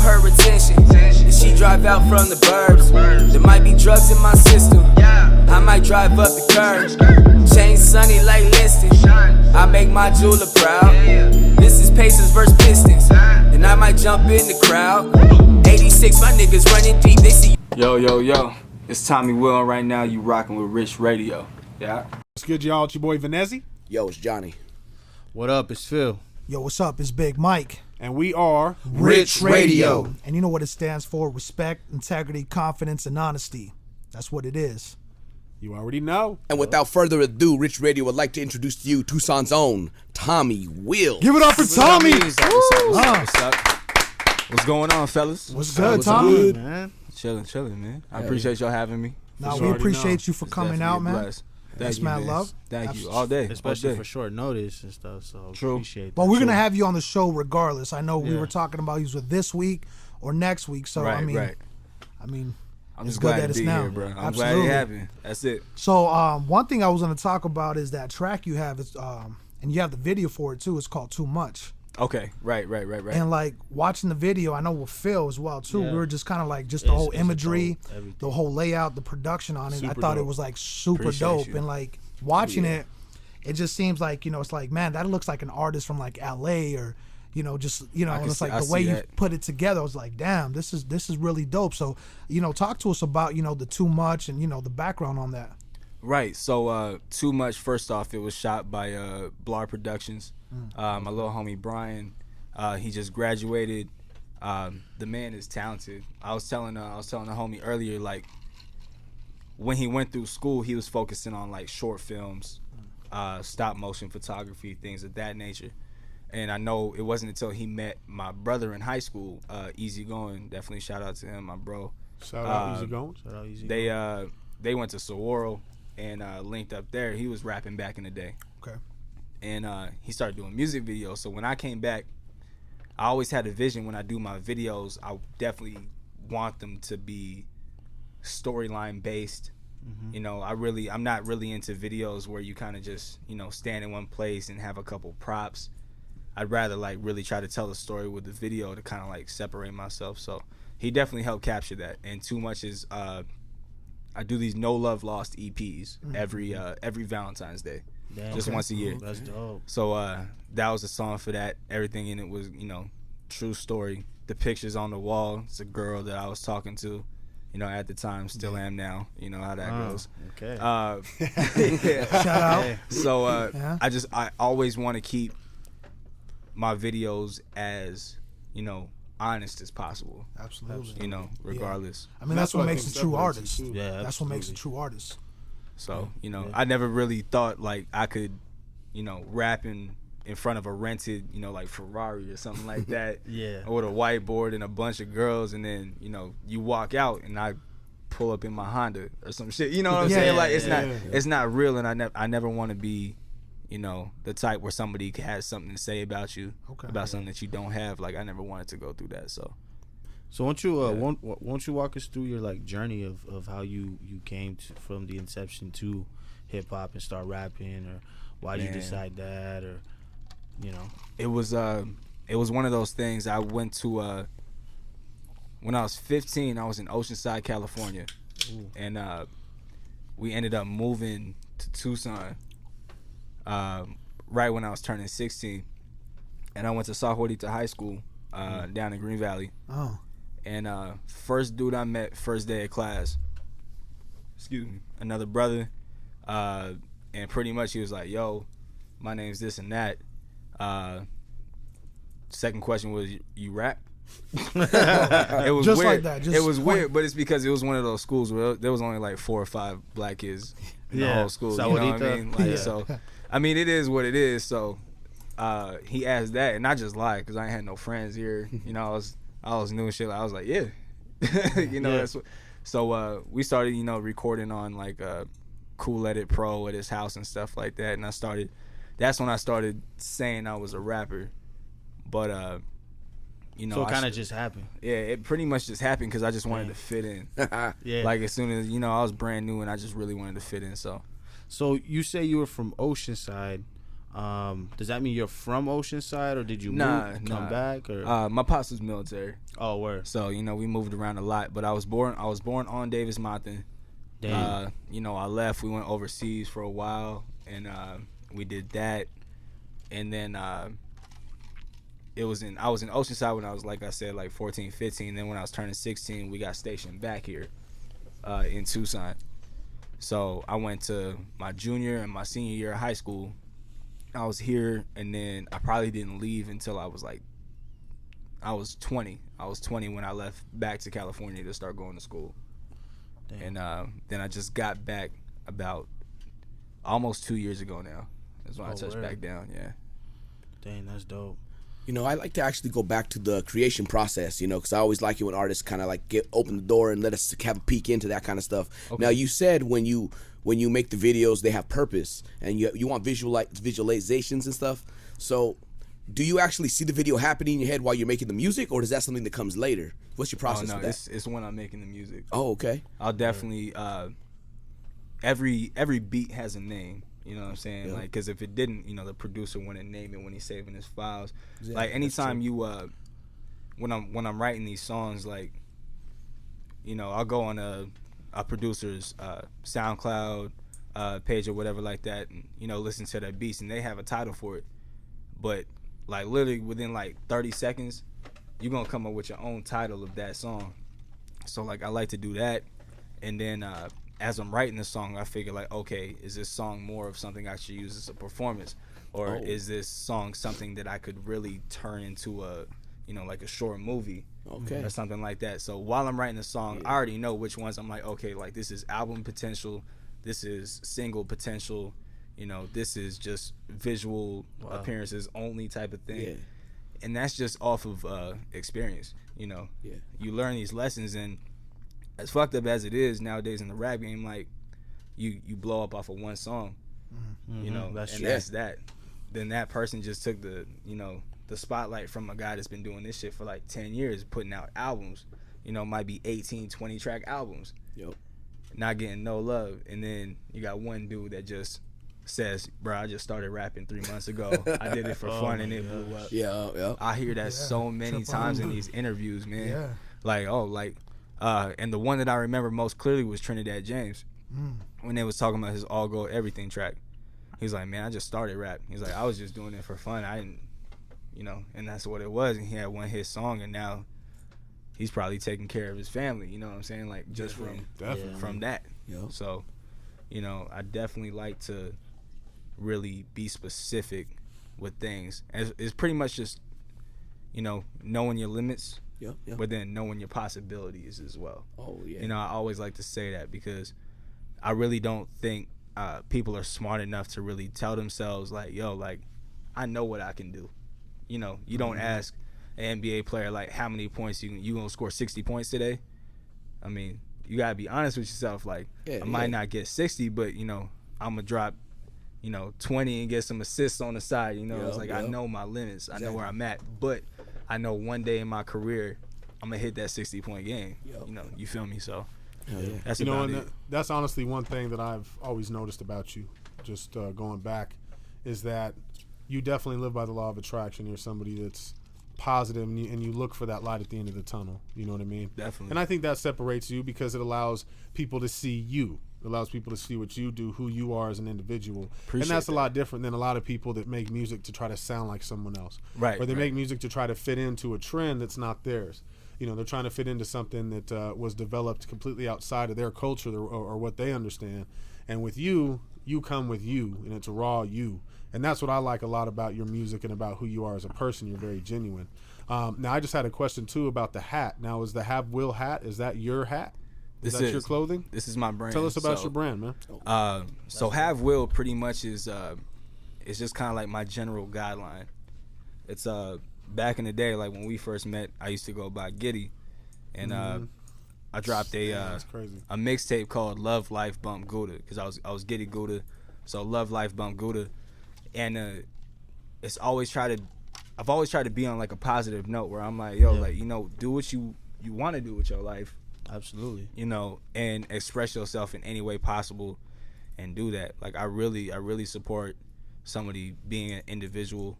her attention. If she drive out from the burbs, there might be drugs in my system. I might drive up the curb, change sunny like listing. I make my jeweler proud. This is Pacers vs Pistons, and I might jump in the crowd. 86, my niggas running deep. They see. Yo, it's Tommy Will, and right now you rocking with R.I.C.H Radio. Yeah. What's good, y'all? It's your boy Vanezzi. Yo, it's Johnny. What up? It's Phil. Yo, what's up? It's Big Mike. And we are R.I.C.H Radio. And you know what it stands for? Respect, integrity, confidence, and honesty. That's what it is. You already know. And without further ado, R.I.C.H Radio would like to introduce to you Tucson's own Tommy Will. Give it up for Tommy. What's up? What's going on, fellas? What's good, Tommy? Good, man. Chilling, man. I appreciate y'all having me. Now we appreciate you for coming out, man. Thank you, man. Love. Thank you. All day. Especially for short notice and stuff. So True. Appreciate that. But we're going to have you on the show regardless. I know we were talking about you with this week or next week. So, right. I mean, I'm it's just good glad that to it's be now. here, bro. I'm Absolutely. glad it happened. That's it. So, one thing I was going to talk about is that track you have, is, and you have the video for it too. It's called Too Much. Okay. Right. And like watching the video, I know with Phil as well too. Yeah. We were just kind of like just the whole imagery, everything. the whole layout, the production on it. Super I thought dope. it was like super Appreciate dope. you. And like watching it just seems like, it's like, man, that looks like an artist from like L.A. or just and it's like the way you put it together. I was like, damn, this is really dope. So talk to us about the Too Much and the background on that. Right. So Too Much. First off, it was shot by Blar Productions. My little homie Brian. He just graduated. The man is talented. I was telling the homie earlier, like when he went through school, he was focusing on like short films, stop motion photography, things of that nature. And I know it wasn't until he met my brother in high school, Easygoing. Definitely shout out to him, my bro. Shout out Easygoing. They went to Saguaro and linked up there. He was rapping back in the day. Okay. And he started doing music videos. So when I came back, I always had a vision when I do my videos. I definitely want them to be storyline based. Mm-hmm. I'm not really into videos where you kind of just, stand in one place and have a couple props. I'd rather like really try to tell the story with the video to kind of like separate myself. So he definitely helped capture that. And Too Much is I do these No Love Lost EPs every Valentine's Day. Damn, just once a year. That's dope. So that was a song for that. Everything in it was, true story. The pictures on the wall, it's a girl that I was talking to, at the time, still am now. You know how that goes. Okay. Shout out. So I always want to keep my videos as, honest as possible. Absolutely. Regardless. I mean, that's what makes a true artist. Yeah, that's what makes a true artist. So, I never really thought like I could, rap in front of a rented, like Ferrari or something like that. Yeah. Or with a whiteboard and a bunch of girls, and then, you walk out and I pull up in my Honda or some shit. You know what I'm saying? Like it's not real, and I never want to be, the type where somebody has something to say about you, about something that you don't have. Like I never wanted to go through that. So won't you walk us through your like journey of how you came from the inception to hip hop and start rapping, or why did you decide that, or it was one of those things. I went to when I was 15, I was in Oceanside, California. Ooh. And we ended up moving to Tucson right when I was turning 16, and I went to Sa Juanita High School down in Green Valley. Oh. And first dude I met first day of class, another brother, and pretty much he was like, yo, my name's this and that. Second question was, you rap? It was just weird. Like that. It was weird, but it's because it was one of those schools where there was only like 4 or 5 black kids in the whole school. You know what I mean? Like, so, I mean, it is what it is. So he asked that, and I just lied because I ain't had no friends here. I was new and shit. I was like, yeah. That's what. So we started, recording on like Cool Edit Pro at his house and stuff like that. And that's when I started saying I was a rapper. But so it kind of just happened. Yeah, it pretty much just happened because I just wanted to fit in. Yeah. Like as soon as I was brand new and I just really wanted to fit in. So you say you were from Oceanside. Does that mean you're from Oceanside, or did you come back? Or my pops was military. Oh, word. So we moved around a lot. But I was born on Davis Mountain. Damn. I left. We went overseas for a while, and we did that. And then I was in Oceanside when I was, like I said, like 14, 15. Then when I was turning 16, we got stationed back here in Tucson. So I went to my junior and my senior year of high school. I was here, and then I probably didn't leave until I was 20. I was 20 when I left back to California to start going to school. Damn. And then I just got back about almost 2 years ago now. That's when I touched back down, yeah. Dang, that's dope. I like to actually go back to the creation process, because I always like it when artists kind of like open the door and let us have a peek into that kind of stuff. Okay. Now, you said when you make the videos, they have purpose, and you want visualizations and stuff. So, do you actually see the video happening in your head while you're making the music, or is that something that comes later? What's your process with that? It's when I'm making the music. Oh, okay. I'll definitely every beat has a name. You know what I'm saying? Yeah. Like, because if it didn't, the producer wouldn't name it when he's saving his files. Exactly. Like, anytime when I'm writing these songs, like, I'll go on a producer's SoundCloud page or whatever like that, and listen to their beats, and they have a title for it. But like literally within like 30 seconds, you're gonna come up with your own title of that song. So like I like to do that, and then as I'm writing the song, I figure like, okay, is this song more of something I should use as a performance, or is this song something that I could really turn into a, like a short movie, or something like that. So while I'm writing the song, I already know which ones I'm like, okay, like this is album potential, this is single potential, this is just visual appearances only type of thing. Yeah. And that's just off of experience, You learn these lessons, and as fucked up as it is nowadays in the rap game, like you blow up off of one song, that's that. Then that person just took the spotlight from a guy that's been doing this shit for like 10 years, putting out albums, might be 18, 20 track albums. Yep. Not getting no love. And then you got one dude that just says, bro, I just started rapping 3 months ago. I did it for fun and it blew up. Yeah. I hear that so many times in these interviews, man. Yeah. And the one that I remember most clearly was Trinidad James. When they was talking about his All Gold Everything track. He's like, man, I just started rap. He's like, I was just doing it for fun. I didn't, and that's what it was. And he had one hit song, and now he's probably taking care of his family. You know what I'm saying? Like, just from that. Yep. So, I definitely like to really be specific with things. It's pretty much just, knowing your limits. Yep. But then knowing your possibilities as well. Oh, yeah. I always like to say that because I really don't think people are smart enough to really tell themselves, like, yo, like, I know what I can do. You don't ask an NBA player, like, how many points you gonna score 60 points today? I mean, you gotta be honest with yourself. Like, I might not get 60, but, I'm gonna drop, 20 and get some assists on the side. It's like, I know my limits. Exactly. I know where I'm at. But I know one day in my career I'm gonna hit that 60-point game. Yep. You feel me? So that's about it. That's honestly one thing that I've always noticed about you, just going back, is that you definitely live by the law of attraction. You're somebody that's positive, and you look for that light at the end of the tunnel. You know what I mean? Definitely. And I think that separates you because it allows people to see you. It allows people to see what you do, who you are as an individual. And that's a lot different than a lot of people that make music to try to sound like someone else. Right. Or they make music to try to fit into a trend that's not theirs. They're trying to fit into something that was developed completely outside of their culture or what they understand. And with you come with you, and it's raw you. And that's what I like a lot about your music and about who you are as a person. You're very genuine. Now, I just had a question, too, about the hat. Now, is the Have Will hat, is that your hat? Is that your clothing? This is my brand. Tell us about your brand, man. So Have Will pretty much is it's just kind of like my general guideline. It's back in the day, like when we first met, I used to go by Giddy, and I dropped a mixtape called Love Life Bump Gouda because I was Giddy Gouda, so Love Life Bump Gouda, and I've always tried to be on like a positive note where I'm like, yo, like do what you want to do with your life. Absolutely. And express yourself in any way possible and do that. Like I really support somebody being an individual,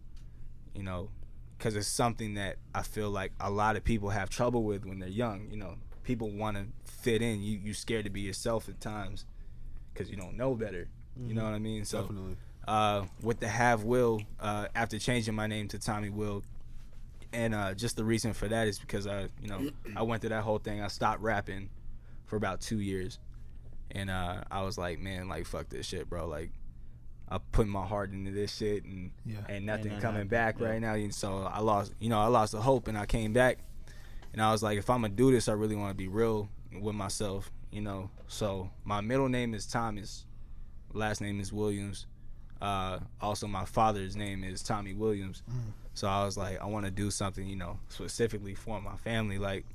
you know, because it's something that I feel like a lot of people have trouble with when they're young. You know, people want to fit in. You scared to be yourself at times because you don't know better. You know what I mean? So Definitely. With the Have Will, after changing my name to Tommy Will, and just the reason for that is because I went through that whole thing. I stopped rapping for about 2 years, and I was like, man, like fuck this shit, bro. Like I put my heart into this shit, and ain't nothing coming back right now. And so I lost the hope, and I came back, and I was like, if I'm gonna do this, I really want to be real with myself, you know. So my middle name is Thomas, last name is Williams. Also, my father's name is Tommy Williams. So I was like, I want to do something, you know, specifically for my family. Like,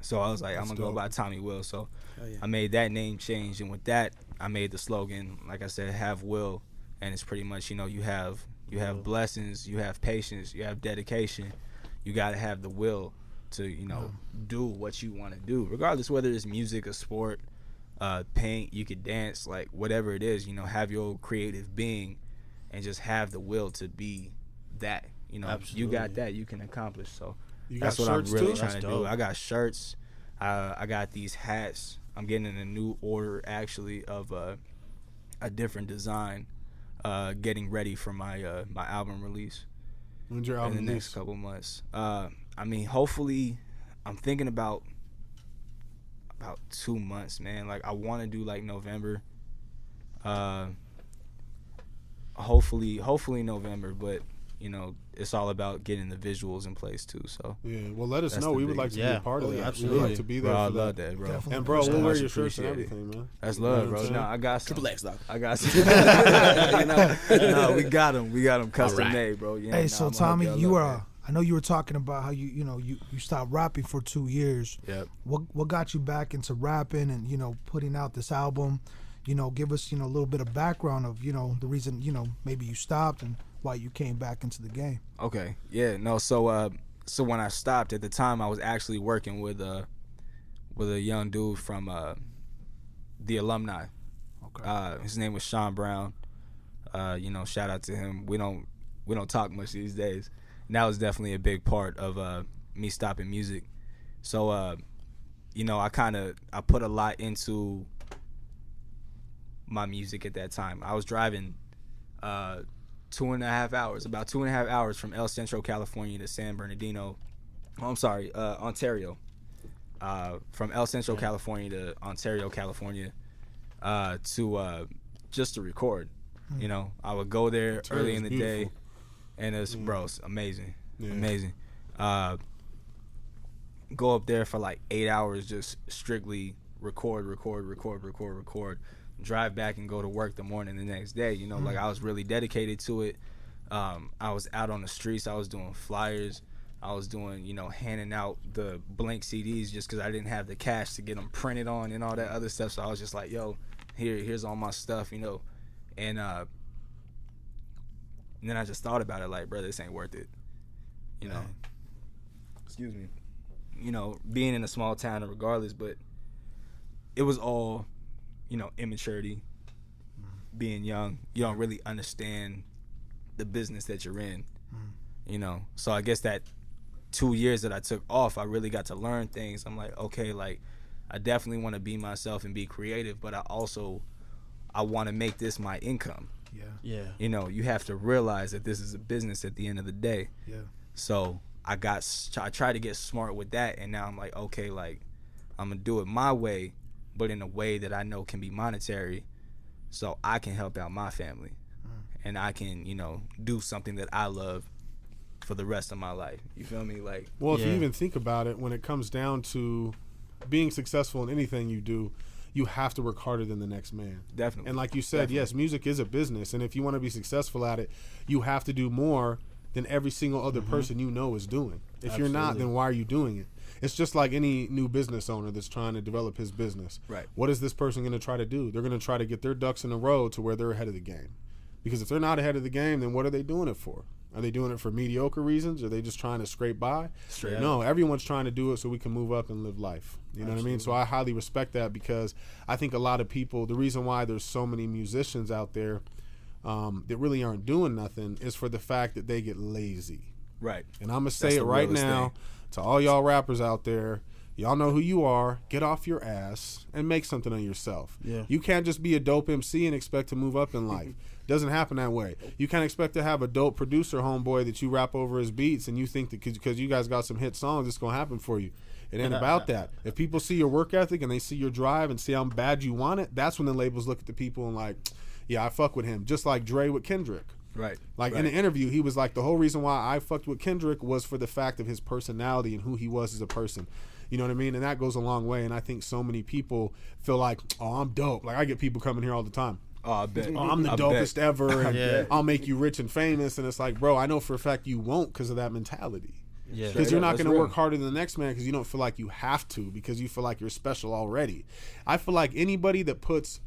so I was like, I'm gonna go by Tommy Will. So I made that name change, and with that, I made the slogan, like I said, Have Will, and it's pretty much, you know, you have blessings, you have patience, you have dedication, you gotta have the will to, you know, do what you want to do, regardless whether it's music, a sport, paint, you could dance, like whatever it is, you know, have your creative being, and just have the will to be that. You know, You got that, you can accomplish. So that's what I'm really trying to do. I got shirts, I got these hats. I'm getting in a new order actually of a different design, getting ready for my my album release. When's your album in the next couple months? I mean, hopefully, I'm thinking about 2 months, man. Like I want to do like November. Hopefully November, but you know, it's all about getting the visuals in place too. So well, let us know. We would like to be a part of that. Absolutely. We would like to be there. Bro, I for love that, bro. Definitely. And bro, we'll wear your shirts and appreciate everything, man. That's love, bro. No, I got some. Triple X, dog. I got some. No, we got them. We got them custom made, bro. Yeah, Hey, so Tommy, I know you were talking about how you stopped rapping for 2 years. Yep. What got you back into rapping and, you know, putting out this album? You know, give us, you know, a little bit of background of, you know, the reason, you know, maybe you stopped and why you came back into the game. Okay. Yeah. No. So when I stopped at the time, I was actually working with a young dude from the alumni. Okay. His name was Sean Brown. You know, shout out to him. We don't talk much these days. And that was definitely a big part of me stopping music. So you know, I put a lot into my music at that time. I was driving 2.5 hours, about 2.5 hours from El Centro, California to San Bernardino. Ontario. From El Centro, California to Ontario, California, to just to record. You know, I would go there early in the day, and it's amazing, amazing. Go up there for like 8 hours, just strictly record. Drive back and go to work the morning the next day. You know, like I was really dedicated to it. I was out on the streets. I was doing flyers. I was doing, you know, handing out the blank CDs just because I didn't have the cash to get them printed on and all that other stuff. So I was just like, yo, here's all my stuff, you know. And then I just thought about it, like, brother, this ain't worth it. You know. Excuse me. You know, being in a small town regardless, but it was all, you know, immaturity, being young. You don't really understand the business that you're in, you know. So I guess that 2 years that I took off, I really got to learn things. I'm like, okay, like, I definitely want to be myself and be creative, but I want to make this my income. Yeah. You know, you have to realize that this is a business at the end of the day. Yeah. So I tried to get smart with that, and now I'm like, okay, like, I'm going to do it my way, but in a way that I know can be monetary, so I can help out my family, and I can, you know, do something that I love for the rest of my life. You feel me? Like, well, if you even think about it, when it comes down to being successful in anything you do, you have to work harder than the next man. Definitely. And like you said, yes, music is a business, and if you want to be successful at it, you have to do more than every single other person you know is doing. If you're not, then why are you doing it? It's just like any new business owner that's trying to develop his business. Right. What is this person going to try to do? They're going to try to get their ducks in a row to where they're ahead of the game. Because if they're not ahead of the game, then what are they doing it for? Are they doing it for mediocre reasons? Are they just trying to scrape by? No, everyone's trying to do it so we can move up and live life. You know what I mean? So I highly respect that, because I think a lot of people, the reason why there's so many musicians out there that really aren't doing nothing is for the fact that they get lazy. Right. And I'm going to say it right now to all y'all rappers out there. Y'all know who you are. Get off your ass and make something of yourself. Yeah. You can't just be a dope MC and expect to move up in life. Doesn't happen that way. You can't expect to have a dope producer homeboy that you rap over his beats and you think that because you guys got some hit songs, it's going to happen for you. It ain't about that. If people see your work ethic and they see your drive and see how bad you want it, that's when the labels look at the people and like, yeah, I fuck with him. Just like Dre with Kendrick. Right. Like in an interview, he was like, the whole reason why I fucked with Kendrick was for the fact of his personality and who he was as a person. You know what I mean? And that goes a long way. And I think so many people feel like, oh, I'm dope. Like I get people coming here all the time. Oh, I bet. Oh, I'm the dopest ever. And I'll make you rich and famous. And it's like, bro, I know for a fact you won't because of that mentality. Yeah. Because you're not going to work harder than the next man because you don't feel like you have to because you feel like you're special already. I feel like anybody that puts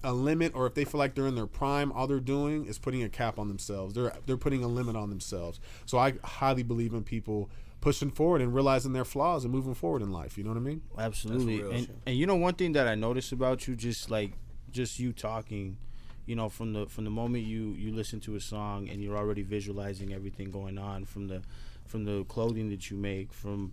a limit or if they feel like they're in their prime, all they're doing is putting a cap on themselves. They're putting a limit on themselves. So I highly believe in people pushing forward and realizing their flaws and moving forward in life. You know what I mean? Absolutely. And you know, one thing that I noticed about you, just you talking, you know, from the moment you listen to a song and you're already visualizing everything going on from the clothing that you make, from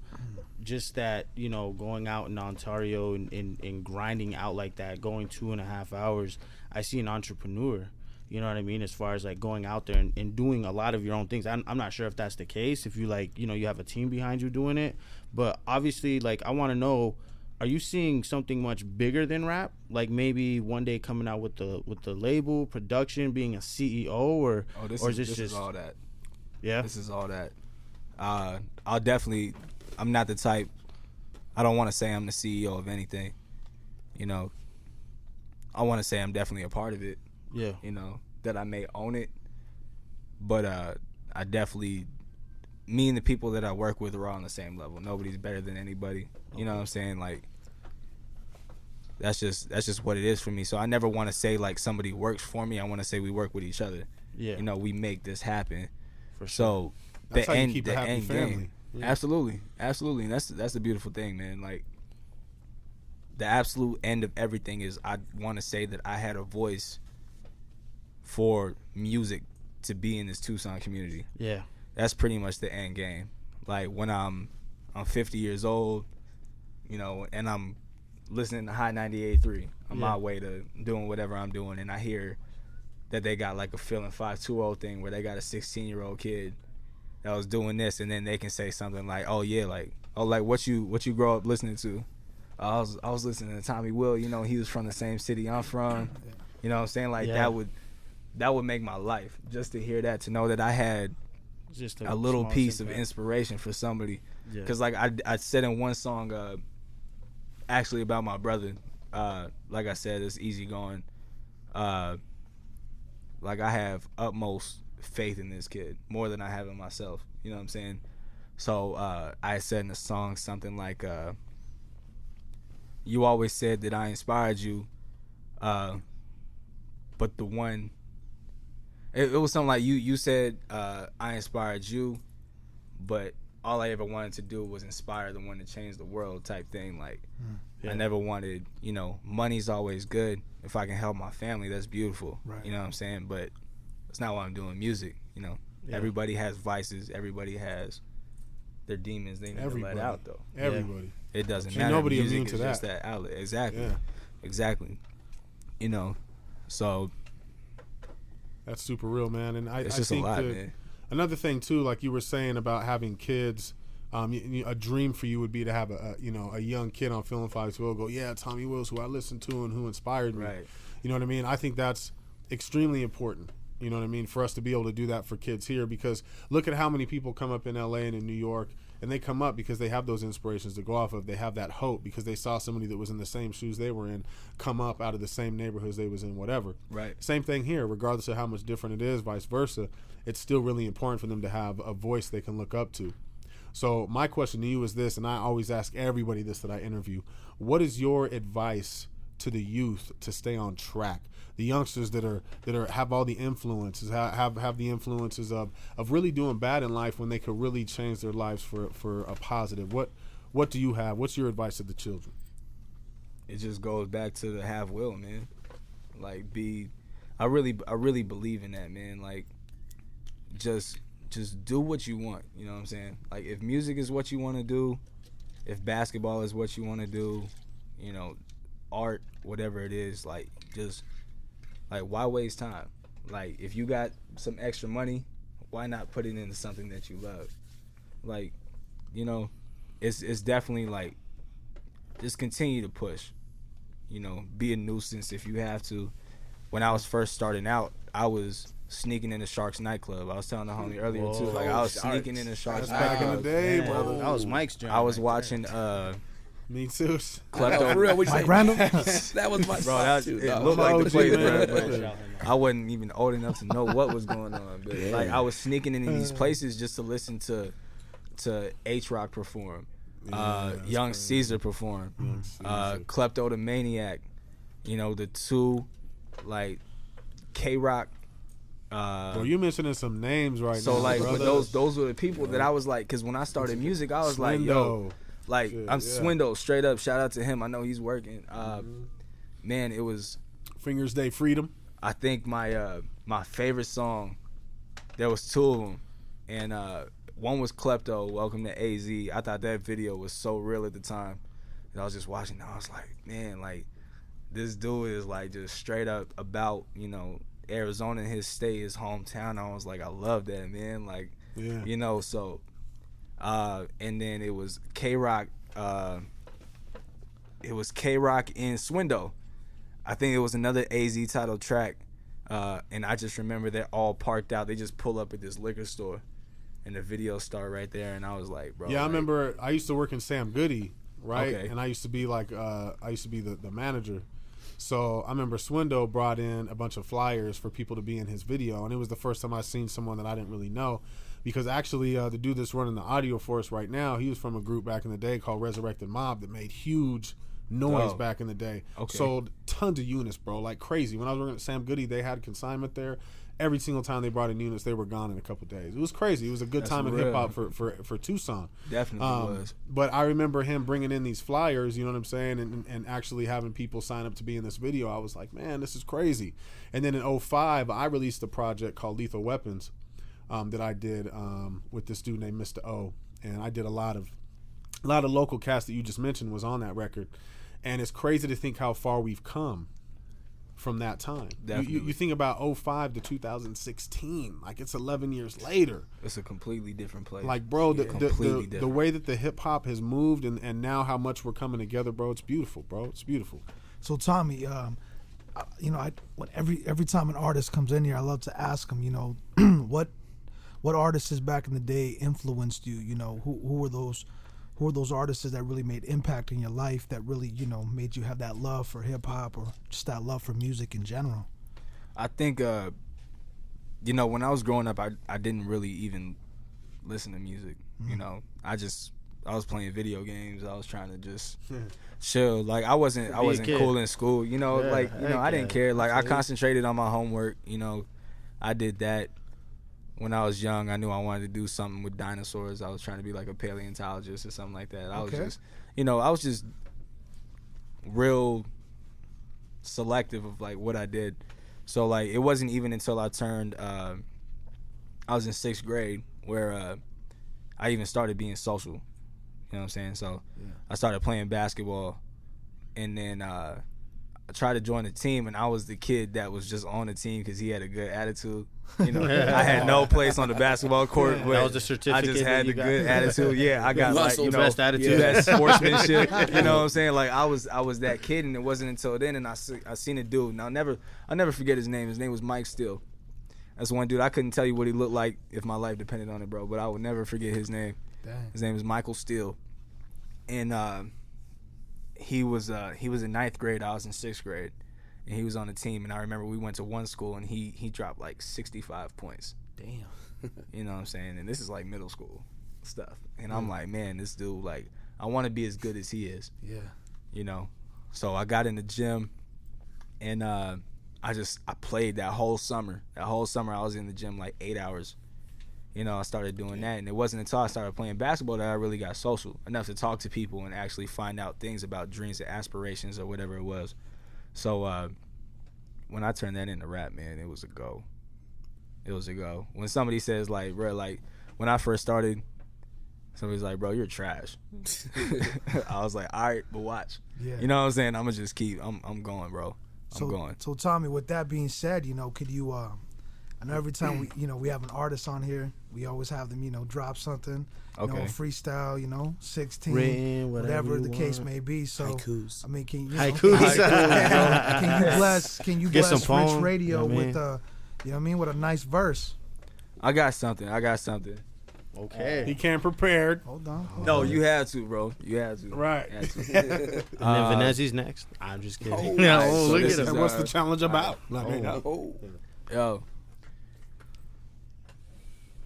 just that, you know, going out in Ontario and grinding out like that, going 2.5 hours. I see an entrepreneur. You know what I mean? As far as like going out there and doing a lot of your own things. I'm not sure if that's the case, if you like, you know, you have a team behind you doing it. But obviously, like, I want to know, are you seeing something much bigger than rap? Like maybe one day coming out with the label, production, being a CEO, or this is all that. Yeah. This is all that. I'm not the type, I don't want to say I'm the CEO of anything. You know, I want to say I'm definitely a part of it. Yeah. You know, that I may own it. But I definitely, me and the people that I work with are all on the same level. Nobody's better than anybody. You know what I'm saying? Like, that's just what it is for me. So I never want to say like somebody works for me. I want to say we work with each other. Yeah. You know, we make this happen. For sure. So that's how you keep a happy family. Game. Yeah. Absolutely. And that's the beautiful thing, man. Like, the absolute end of everything is I want to say that I had a voice for music to be in this Tucson community. Yeah. That's pretty much the end game. Like, when I'm 50 years old, you know, and I'm listening to High 98.3 on my way to doing whatever I'm doing, and I hear that they got like a Feeling 520 thing where they got a 16-year-old kid that was doing this, and then they can say something like, "Oh yeah, like what you grow up listening to." I was listening to Tommy Will. You know, he was from the same city I'm from. You know what I'm saying? Like, that would make my life, just to hear that, to know that I had just a little piece of inspiration for somebody. Because like I said in one song, actually about my brother, like I said, it's easygoing. Like, I have utmost faith in this kid, more than I have in myself. You know what I'm saying? So I said in the song something like, you always said that I inspired you, but the one, it was something like you said I inspired you, but all I ever wanted to do was inspire the one to change the world, type thing. Like, I never wanted, you know, money's always good. If I can help my family, that's beautiful. Right. You know what I'm saying? But it's not why I'm doing music. You know, everybody has vices. Everybody has their demons they need to let out, though. Everybody. It doesn't matter. Nobody music immune to is that. Just that outlet. Exactly. Yeah. Exactly. You know, so that's super real, man. And I just think a lot, man. Another thing too, like you were saying about having kids, a dream for you would be to have a young kid on Feeling 512 go, yeah, Tommy Wills, who I listened to and who inspired me. Right. You know what I mean? I think that's extremely important. You know what I mean? For us to be able to do that for kids here, because look at how many people come up in LA and in New York, and they come up because they have those inspirations to go off of. They have that hope because they saw somebody that was in the same shoes they were in come up out of the same neighborhoods they was in, whatever. Right. Same thing here, regardless of how much different it is, vice versa. It's still really important for them to have a voice they can look up to. So my question to you is this, and I always ask everybody this that I interview: what is your advice to the youth to stay on track? The youngsters that are have all the influences, have the influences of really doing bad in life when they could really change their lives for a positive. What do you have? What's your advice to the children? It just goes back to the have will, man. Like, I really believe in that, man. Like, just do what you want. You know what I'm saying? Like, if music is what you want to do, if basketball is what you want to do, you know, art, whatever it is, like, just, like, why waste time? Like, if you got some extra money, why not put it into something that you love? Like, you know, it's definitely, like, just continue to push. You know, be a nuisance if you have to. When I was first starting out, I was sneaking in the Sharks nightclub. I was telling the homie earlier too. Like, I was sneaking in the Sharks back nightclub. in the day, brother. That was Mike's journey. I was watching Me too. Klepto. For real, what you Mike say? Randall? That was my Bro, too. it looked like the OG, play, man. bro. But I wasn't even old enough to know what was going on. But like, I was sneaking in these places just to listen to R.I.C.H perform, Young Caesar perform, Klepto the Maniac. You know, the two, like, K-Rock. Bro, you mentioning some names right now. So like, brother. but those were the people that I was like, because when I started music, I was like, yo, like, I'm Swindo, straight up. Shout out to him. I know he's working. Man, it was Fingers Day Freedom. I think my favorite song. There was two of them, and one was Klepto, Welcome to AZ. I thought that video was so real at the time. And I was just watching. I was like, man, like, this dude is like just straight up about, you know, Arizona, his state, his hometown. I was like, I love that, man. Like, you know, so and then it was K-Rock. It was K-Rock and Swindo. I think it was another AZ title track. And I just remember they're all parked out. They just pull up at this liquor store and the video start right there. And I was like, bro. Yeah, I like, remember I used to work in Sam Goody, right? Okay. And I used to be like, the manager. So I remember Swindo brought in a bunch of flyers for people to be in his video. And it was the first time I seen someone that I didn't really know. Because actually the dude that's running the audio for us right now, he was from a group back in the day called Resurrected Mob that made huge noise back in the day. Okay. Sold tons of units, bro, like crazy. When I was working at Sam Goody, they had consignment there. Every single time they brought in units, they were gone in a couple of days. It was crazy. It was a good time in hip hop for Tucson. Definitely was. But I remember him bringing in these flyers, you know what I'm saying, and actually having people sign up to be in this video. I was like, man, this is crazy. And then in 2005, I released a project called Lethal Weapons that I did with this dude named Mr. O. And I did a lot of local cast that you just mentioned was on that record. And it's crazy to think how far we've come from that time. You think about 2005 to 2016, like it's 11 years later. It's a completely different place. Like, bro, the way that the hip hop has moved and now how much we're coming together, bro, it's beautiful, bro. It's beautiful. So Tommy, you know, when every time an artist comes in here, I love to ask them, you know, what artists back in the day influenced you? You know, who were those artists that really made impact in your life, that really, you know, made you have that love for hip hop or just that love for music in general? I think, you know, when I was growing up, I didn't really even listen to music. You know, I was playing video games. I was trying to just chill. Like, I wasn't cool in school. You know, like, you know, I didn't care. Like, I concentrated on my homework. You know, I did that. When I was young, I knew I wanted to do something with dinosaurs. I was trying to be like a paleontologist or something like that. I was just, you know, I was just real selective of like what I did. So like, it wasn't even until I turned, I was in 6th grade where I even started being social. You know what I'm saying? So I started playing basketball, and then I tried to join the team, and I was the kid that was just on the team because he had a good attitude. You know, I had no place on the basketball court, but that was the certificate. I just had the good attitude. Yeah, I got like, you know, best attitude, best sportsmanship. You know what I'm saying? Like, I was that kid, and it wasn't until then, and I seen a dude, and I'll never forget his name. His name was Mike Steele. That's one dude. I couldn't tell you what he looked like if my life depended on it, bro. But I would never forget his name. Dang. His name is Michael Steele, and he was in 9th grade. I was in 6th grade. And he was on the team, and I remember we went to one school, and he dropped like 65 points. Damn. You know what I'm saying? And this is like middle school stuff. And I'm like, man, this dude, like, I want to be as good as he is. Yeah. You know? So I got in the gym, and I played that whole summer. That whole summer I was in the gym like 8 hours. You know, I started doing that, and it wasn't until I started playing basketball that I really got social enough to talk to people and actually find out things about dreams and aspirations or whatever it was. So when I turned that into rap, man, it was a go. It was a go. When somebody says like, bro, like when I first started, somebody's like, bro, you're trash. I was like, all right, but watch. Yeah. You know what I'm saying? I'm gonna just keep. I'm going, bro. I'm going. So Tommy, with that being said, you know, could you? I know every time we have an artist on here, we always have them, drop something, freestyle, 16, written, whatever the case may be. So haikus. I mean, can you Get bless some R.I.C.H poem, Radio you know with with a nice verse? I got something. Okay. He came prepared. Hold on. No, you had to, bro. You had to. Right. You had to. And then Vanessa's next. I'm just kidding. nice. Oh, So look this at is, him. And what's the challenge about? Yo.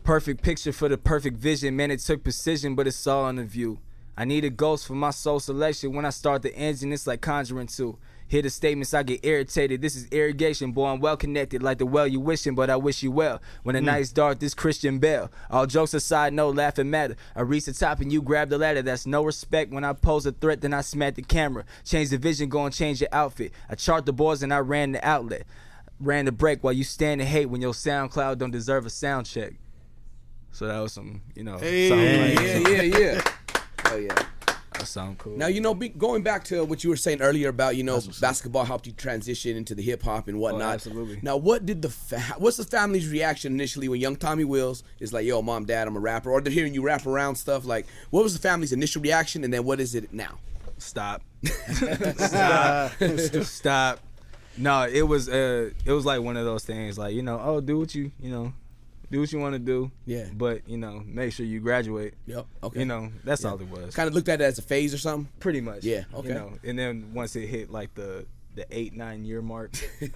Perfect picture for the perfect vision. Man, it took precision, but it's all on the view. I need a ghost for my soul selection. When I start the engine, it's like Conjuring 2. Hear the statements, I get irritated. This is irrigation, boy, I'm well connected. Like the well you wishing, but I wish you well. When the night's dark, this Christian Bell. All jokes aside, no laughing matter. I reach the top and you grab the ladder. That's no respect. When I pose a threat, then I smack the camera. Change the vision, go and change your outfit. I chart the boards and I ran the outlet. Ran the break while you stand and hate when your SoundCloud don't deserve a sound check. So that was some, Hey. Yeah. Oh yeah. that sound cool. Now, going back to what you were saying earlier about, basketball helped you transition into the hip hop and whatnot. Oh, absolutely. Now, what's the family's reaction initially when young Tommy Wills is like, yo, mom, dad, I'm a rapper, or they're hearing you rap around stuff? Like, what was the family's initial reaction, and then what is it now? Stop. Stop. No, it was like one of those things, like, oh, do what you want to do. Yeah. But, make sure you graduate. Yep. Okay. That's all it was. Kind of looked at it as a phase or something? Pretty much. Yeah, okay. And then once it hit like the 8-9 year mark,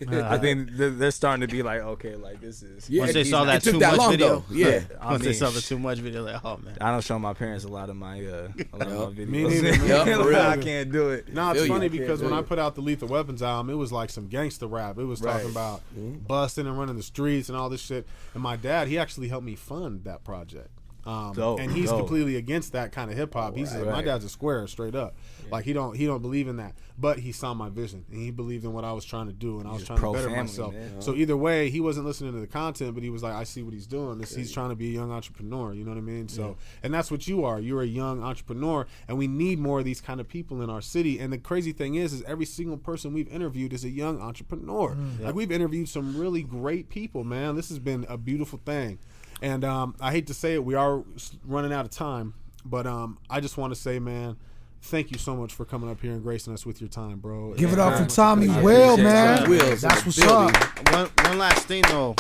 I think they're starting to be like, okay, like this is. Once they saw that It took too that much long, video. though. Yeah. Once they saw the too much video, like, oh man. I don't show my parents a lot of my videos. Me neither, man. Yep, for real. I can't do it. No, it's Feel you. funny because when I put out the Lethal Weapons album, it was like some gangster rap. It was talking about busting and running the streets and all this shit. And my dad, he actually helped me fund that project. And he's completely against that kind of hip hop. He said, my dad's a square, straight up. Like he don't believe in that. But he saw my vision and he believed in what I was trying to do, and I was trying to better myself. Man. So either way, he wasn't listening to the content, but he was like, I see what he's doing. He's trying to be a young entrepreneur. You know what I mean? So and that's what you are. You're a young entrepreneur, and we need more of these kind of people in our city. And the crazy thing is every single person we've interviewed is a young entrepreneur. Like we've interviewed some really great people, man. This has been a beautiful thing. And I hate to say it, we are running out of time, but I just want to say, man, thank you so much for coming up here and gracing us with your time, bro. Give it up for Tommy Will, man. That's what's up. One last thing though,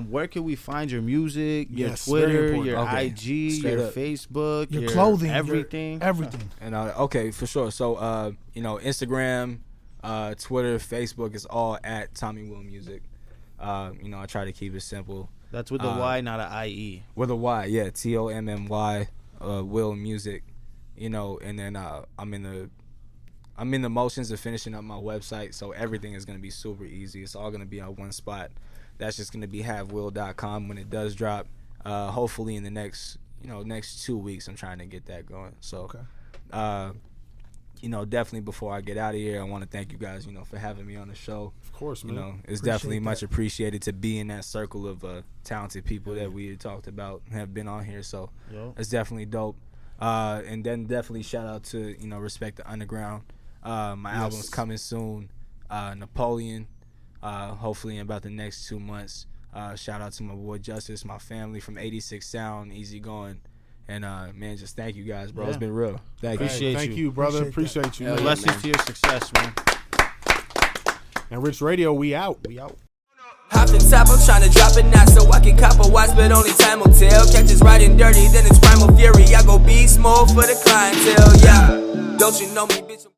where can we find your music, your Twitter, your IG, your Facebook, your clothing, everything? Everything. And okay, for sure. So Instagram, Twitter, Facebook is all at Tommy Will Music. I try to keep it simple. That's with a Y, not an IE. With a Y, yeah. TOMMY, Will Music. And then I'm in the motions of finishing up my website, so everything is gonna be super easy. It's all gonna be on one spot. That's just gonna be havewill.com when it does drop. Hopefully in the next 2 weeks, I'm trying to get that going. So, definitely before I get out of here, I want to thank you guys, for having me on the show. Of course, man. It's definitely much appreciated to be in that circle of talented people that we had talked about and have been on here. So it's definitely dope. And then definitely shout out to, Respect the Underground. My album's coming soon. Napoleon, hopefully in about the next 2 months. Shout out to my boy Justice, my family from 86 Sound, Easy Going. And man, just thank you guys, bro. It's been real. Thank you. Thank you, brother. Appreciate you. Blessings to your success, man. And R.I.C.H Radio, we out. Hop the top, I'm tryna drop it now so I can cop a watch, but only time will tell. Catch us riding dirty, then it's primal fury. I go beast mode for the clientele, yeah. Don't you know me, bitch?